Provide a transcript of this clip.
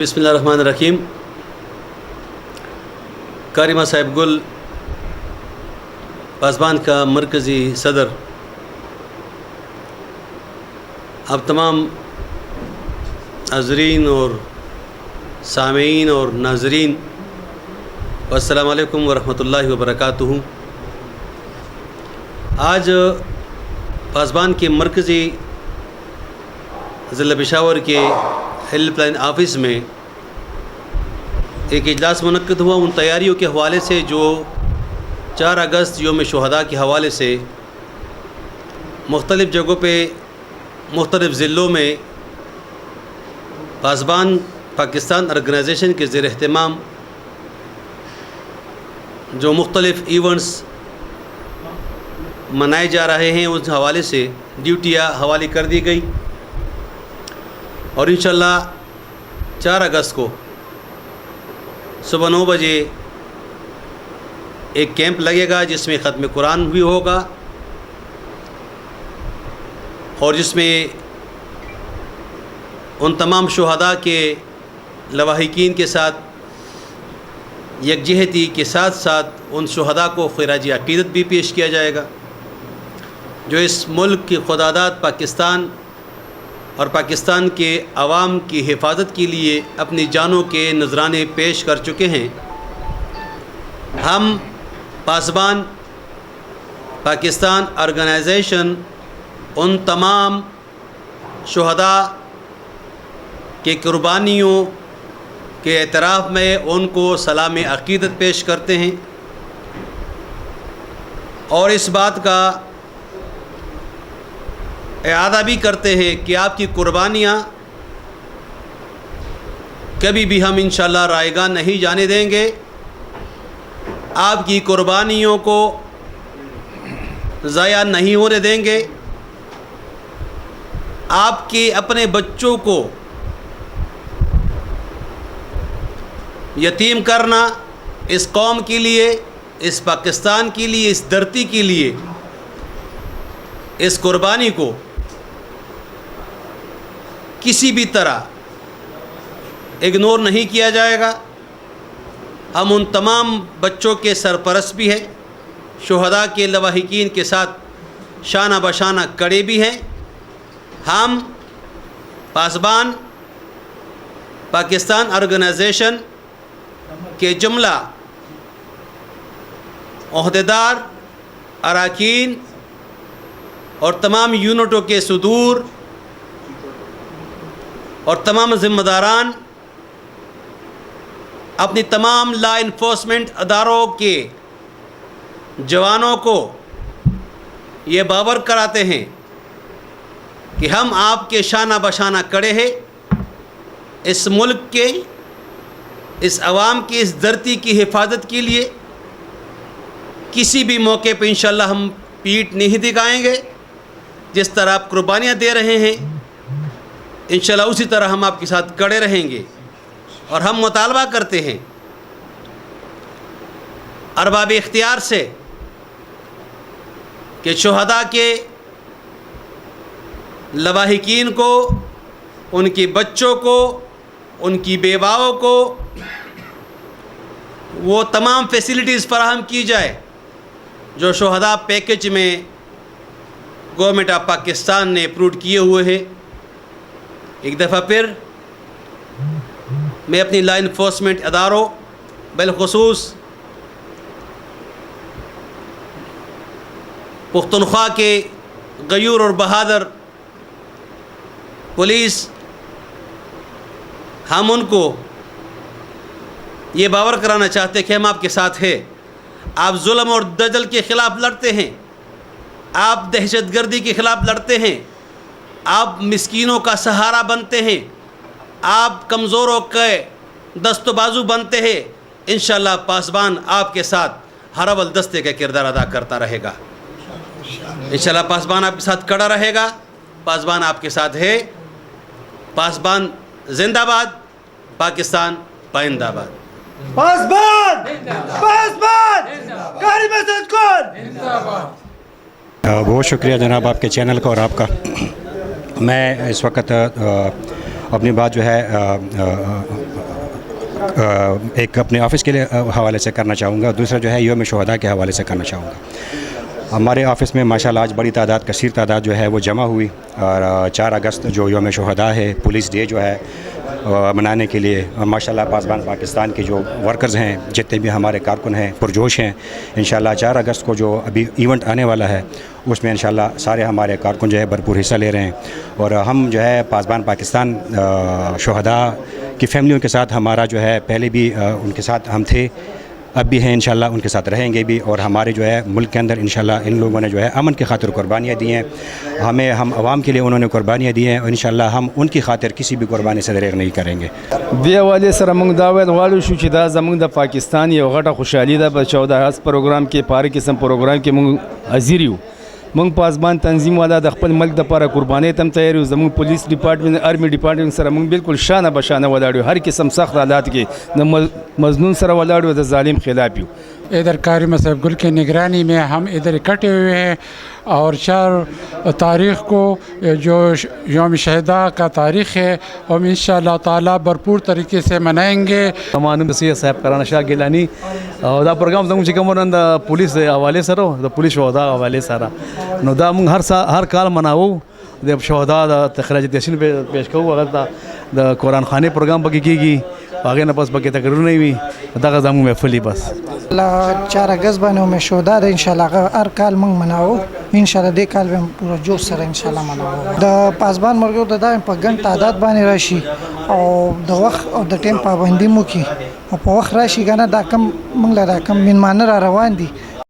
बिस्मिल्लाहिर्रहमानिर्रहीम। कारिमा साहिब गुल पासबान का मरकज़ी सदर, अब तमाम हाज़रीन और सामीन और नाज़रीन, अस्सलामु अलैकुम वरहमतुल्लाहि वबरकातुहू। आज पासबान के मरकज़ी ज़िला पेशावर के हेल्पलाइन ऑफ़िस में एक इजलास मुनक्किद हुआ उन तैयारियों के हवाले से जो 4 अगस्त यौम शुहदा के हवाले से मुख्तलिफ़ जगहों पे मुख्तलिफ़ ज़िलों में पासबान पाकिस्तान ऑर्गेनाइजेशन के ज़ेर एहतमाम जो मुख्तलिफ़ इवेंट्स मनाए जा रहे हैं उस हवाले से ड्यूटियाँ हवाले कर दी गई और इंशाअल्लाह 4 अगस्त को सुबह 9 बजे एक कैंप लगेगा जिसमें ख़त्म कुरान भी होगा और जिसमें उन तमाम शुहदा के लवाहिकीन के साथ यकजहती के साथ साथ उन शुहदा को खिराज अक़ीदत भी पेश किया जाएगा जो इस मुल्क की ख़ुदादाद पाकिस्तान और पाकिस्तान के अवाम की हिफाजत के लिए अपनी जानों के नजराने पेश कर चुके हैं। हम पासबान पाकिस्तान ऑर्गेनाइजेशन उन तमाम शुहदा के कुर्बानियों के एतराफ़ में उनको सलाम अक़ीदत पेश करते हैं और इस बात का इआदा भी करते हैं कि आपकी कुर्बानियाँ कभी भी हम इंशाअल्लाह रायगा नहीं जाने देंगे। आपकी कुर्बानियों को ज़ाया नहीं होने देंगे। आपके अपने बच्चों को यतीम करना इस कौम के लिए, इस पाकिस्तान के लिए, इस धरती के लिए, इस कुर्बानी को किसी भी तरह इग्नोर नहीं किया जाएगा। हम उन तमाम बच्चों के सरपरस्त भी हैं, शुहदा के लवाहिकीन के साथ शाना बशाना कड़े भी हैं। हम पासबान पाकिस्तान ऑर्गेनाइजेशन के जुमला ओहदेदार, अरकान और तमाम यूनिटों के सदूर और तमाम ज़िम्मेदारान अपनी तमाम लॉ इन्फोर्समेंट अदारों के जवानों को ये बावर कराते हैं कि हम आपके शाना बशाना खड़े हैं। इस मुल्क के, इस अवाम की, इस धरती की हिफाजत के लिए किसी भी मौके पर इंशाअल्लाह हम पीठ नहीं दिखाएंगे। जिस तरह आप कुर्बानियाँ दे रहे हैं इंशाअल्लाह उसी तरह हम आपके साथ खड़े रहेंगे। और हम मुतालबा करते हैं अरबाब इख्तियार से कि शुहदा के लवाहिकीन को, उनके बच्चों को, उनकी बेवाओं को वो तमाम फैसिलिटीज़ फराहम की जाए जो शुहदा पैकेज में गवर्नमेंट ऑफ पाकिस्तान ने अप्रूव किए हुए हैं। एक दफ़ा फिर मैं अपनी लॉ इन्फोर्समेंट अदारों बिलखुसूस पुख्तनख्वा के गयूर और बहादुर पुलिस, हम उनको ये बावर कराना चाहते हैं कि हम आपके साथ हैं। आप जुल्म और दजल के ख़िलाफ़ लड़ते हैं, आप दहशतगर्दी के ख़िलाफ़ लड़ते हैं, आप मिस्कीनों का सहारा बनते हैं, आप कमज़ोरों के दस्तो बाजू बनते हैं। इंशाअल्लाह पासबान आपके साथ हर अवल दस्ते का किरदार अदा करता रहेगा। इंशाअल्लाह पासबान आपके साथ खड़ा रहेगा। पासबान आपके साथ है। पासबान जिंदाबाद, पाकिस्तान पाइंदाबाद। पासबान पासबान कारिमा साहिब गुल जिंदाबाद। बहुत शुक्रिया जनाब आपके चैनल का और आपका। मैं इस वक्त اپنی بات جو ہے ایک اپنے آفس کے لیے حوالے سے کرنا چاہوں گا، دوسرا جو ہے یوم شہداء کے حوالے سے کرنا چاہوں گا۔ ہمارے آفس میں ماشاءاللہ آج بڑی تعداد، کثیر تعداد جو ہے وہ جمع ہوئی، اور 4 اگست جو یوم شہداء ہے، پولیس ڈے جو ہے منانے کے لیے ماشاءاللہ پاسبان پاکستان کے جو ورکرز ہیں، جتنے بھی ہمارے کارکن ہیں، پرجوش ہیں۔ انشاءاللہ 4 اگست کو جو ابھی ایونٹ آنے والا ہے اس میں انشاءاللہ سارے ہمارے کارکن جو ہے بھرپور حصہ لے رہے ہیں، اور ہم جو ہے پاسبان پاکستان شہداء کی فیملیوں کے ساتھ، ہمارا جو ہے پہلے بھی ان کے ساتھ ہم تھے، اب بھی ہیں، انشاءاللہ ان کے ساتھ رہیں گے بھی، اور ہمارے جو ہے ملک کے اندر انشاءاللہ ان لوگوں نے جو ہے امن کی خاطر قربانیاں دی ہیں، ہم عوام کے لیے انہوں نے قربانیاں دی ہیں، اور انشاءاللہ ہم ان کی خاطر کسی بھی قربانی سے دریغ نہیں کریں گے۔ دې حوالې سره موږ دا ویل غواړو شو چې دا زموږ د پاکستان یو غټه خوشحالي ده په 14 اگست پروګرام کې، په هر قسم پروګرام کې موږ حاضر یو۔ موږ پاسبان تنظیم والا د خپل ملک دپاره قربانۍ ته هم تیار یو، زموږ پولیس ډپارټمنټ، آرمي ډپارټمنټ سره موږ بالکل شانه بشانه ولاړ یو، هر قسم سخت حالات کې د مظنون سره ولاړ یو، د ظالم خلاف یو۔ ادھر قاری مصعب گل کی نگرانی میں ہم ادھر اکٹھے ہوئے ہیں، اور 4 تاریخ کو جو یوم شہداء کا تاریخ ہے ہم انشاءاللہ تعالی بھرپور طریقے سے منائیں گے۔ معلوم سید صاحب کرانا شاه ګیلانی او دا پروګرام زموږ چې کوم د پولیس د حوالې سره، د پولیس شهدا حوالې سره، نو دا موږ هر کال مناوو، د شهدا د تخراج تحسین پیش کوو، هغه د قرآن خانی پروګرام پکې کیږي، هغې نه پس پکې تقریرونه وي، دغه زموږ محفل دی بس۔ 4 اگست باندې یوم شهداء ده، انشاءالله هر کال موږ مناوو، انشاءالله دې کال به پوره جوش سره انشاءالله مناوو۔ د پاسبان مرګو د دائم په ګڼ تعداد باندې راشي، او د وخت او د ټیم پابندي مو کی، او په وخت راشي کنه، دا کم موږ له دا کم مېلمانه را روان دي،